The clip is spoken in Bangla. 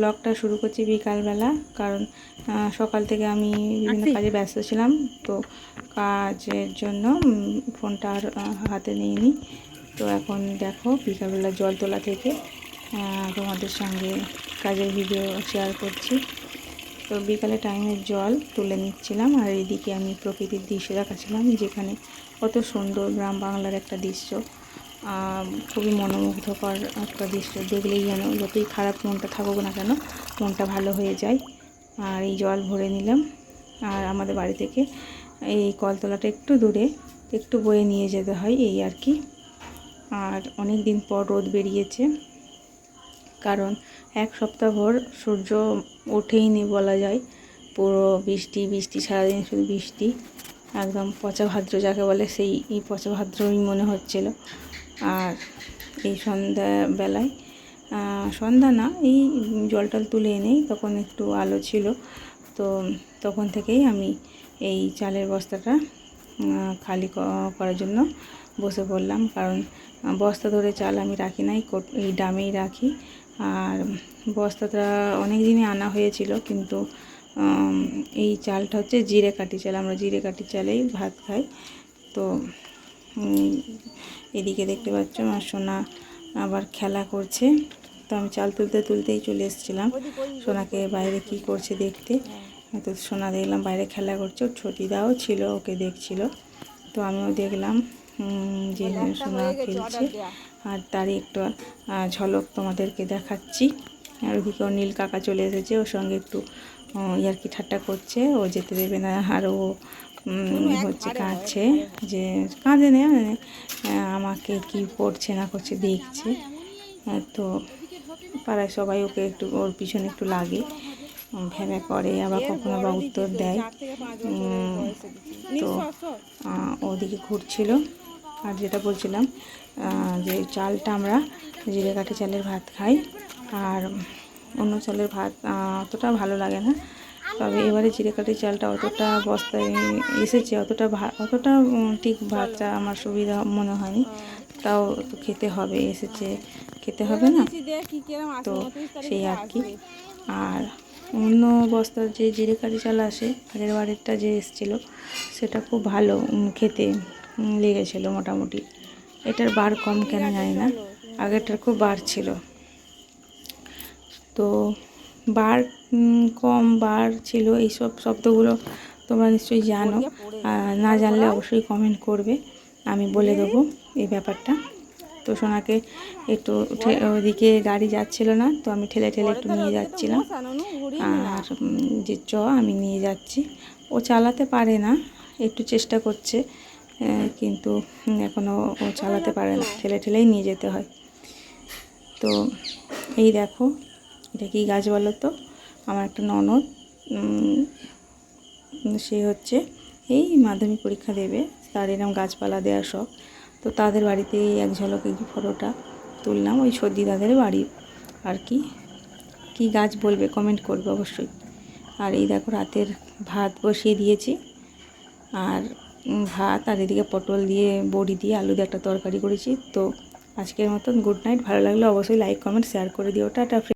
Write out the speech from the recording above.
ব্লগটা শুরু করছি বিকালবেলা, কারণ সকাল থেকে আমি বিভিন্ন কাজে ব্যস্ত ছিলাম, তো কাজের জন্য ফোনটা আর হাতে নিইনি। তো এখন দেখো বিকালবেলা জল তোলা থেকে তোমাদের সঙ্গে কাজের ভিডিও শেয়ার করছি। তো বিকালে টাইমের জল তুলে নিচ্ছিলাম, আর এদিকে আমি প্রকৃতির দৃশ্য দেখাচ্ছিলাম, যেখানে কত সুন্দর গ্রাম বাংলার একটা দৃশ্য, খুবই মনোমুগ্ধকর একটা দৃশ্য। দেখলেই যেন যতই খারাপ মনটা থাকুক না কেন, মনটা ভালো হয়ে যায়। আর এই জল ভরে নিলাম, আর আমাদের বাড়ি থেকে এই কলতলাটা একটু দূরে, একটু বয়ে নিয়ে যেতে হয় এই আর কি। আর অনেক দিন পর রোদ বেরিয়েছে, কারণ এক সপ্তাহ ভর সূর্য ওঠেইনি বলা যায়। পুরো বৃষ্টি বৃষ্টি, সারাদিন শুধু বৃষ্টি, একদম পচা ভাদ্র যাকে বলে সেই পচা ভাদ্রই মনে হচ্ছিল। আর এই সন্ধ্যাবেলায়, সন্ধ্যা না, এই জল টল তুলে এনেই তখন একটু আলো ছিল, তো তখন থেকেই আমি এই চালের বস্তাটা খালি করার জন্য বসে পড়লাম। কারণ বস্তা ধরে চাল আমি রাখি নাই, এই ড্রামেই রাখি। আর বস্তাটা অনেক দিনই আনা হয়েছিল, কিন্তু এই চালটা হচ্ছে জিরে কাঠি চাল, আমরা জিরে কাঠি চালেই ভাত খাই। তো এদিকে দেখতে পাচ্ছ আমার সোনা আবার খেলা করছে, তো আমি চাল তুলতেই চলে এসেছিলাম সোনাকে বাইরে কি করছে দেখতে। তো সোনা দেখলাম বাইরে খেলা করছে, ওর ছোটিদাও ছিল, ওকে দেখছিল। তো আমিও দেখলাম যে সোনা খেলছে, আর তারই একটু ঝলক তোমাদেরকে দেখাচ্ছি। আর ওদিকে ওর নীল কাকা চলে এসেছে, ওর সঙ্গে একটু ইয়ার্কি ঠাট্টা করছে, ও যেতে দেবে না। আর ও হচ্ছে কাঁদছে, যে কাঁদে না, আমাকে কি করছে না করছে দেখছে। তো পাড়ায় সবাই ওকে একটু, ওর পিছনে একটু লাগে, ভ্যাবে করে, আবার কখনো বা উত্তর দেয়। তো ওদিকে ঘুরছিল। আর যেটা বলছিলাম, যে চালটা আমরা জিরে কাঠি চালের ভাত খাই, আর অন্য চালের ভাত অতটা ভালো লাগে না। তবে এবারে জিরে কাঠি চালটা অতটা বস্তায় এসেছে, অতটা ঠিক ভাতটা আমার সুবিধা মনে হয়নি, তাও তো খেতে হবে, এসেছে খেতে হবে না, তো সেই আর কি। আর অন্য বস্তার যে জিরে কাঠি চাল আসে, আগের বারেরটা যে এসেছিলো সেটা খুব ভালো খেতে লেগেছিল মোটামুটি। এটার বার কম কেন জানি না, আগেরটার খুব বার ছিল। তো বার কম বার ছিল, এইসব শব্দগুলো তোমরা নিশ্চয়ই জানো, না জানলে অবশ্যই কমেন্ট করবে, আমি বলে দেবো এই ব্যাপারটা। তো সোনাকে একটু ওদিকে গাড়ি যাচ্ছিল না, তো আমি ঠেলে ঠেলে একটু নিয়ে যাচ্ছিলাম, আর যে আমি নিয়ে যাচ্ছি। ও চালাতে পারে না, একটু চেষ্টা করছে, কিন্তু এখনও ও চালাতে পারে না, ঠেলে ঠেলেই নিয়ে যেতে হয়। তো এই দেখো, এটা কি গাছ বলো তো? আমার একটা ননদ, সে হচ্ছে এই মাধ্যমিক পরীক্ষা দেবে, তার এরকম গাছপালা দেওয়ার শখ। তো তাদের বাড়িতে এক ঝলক এই ফটোটা তুললাম, ওই সর্দি দাদের বাড়ির আর কি। কি গাছ বলবে, কমেন্ট করবে অবশ্যই। আর এই দেখো রাতের ভাত বসিয়ে দিয়েছি, আর ভাত, আর এদিকে পটল দিয়ে বড়ি দিয়ে আলু দিয়ে একটা তরকারি করেছি। তো আজকের মতন গুড নাইট, ভালো লাগলে অবশ্যই লাইক কমেন্ট শেয়ার করে দিও, টাটা।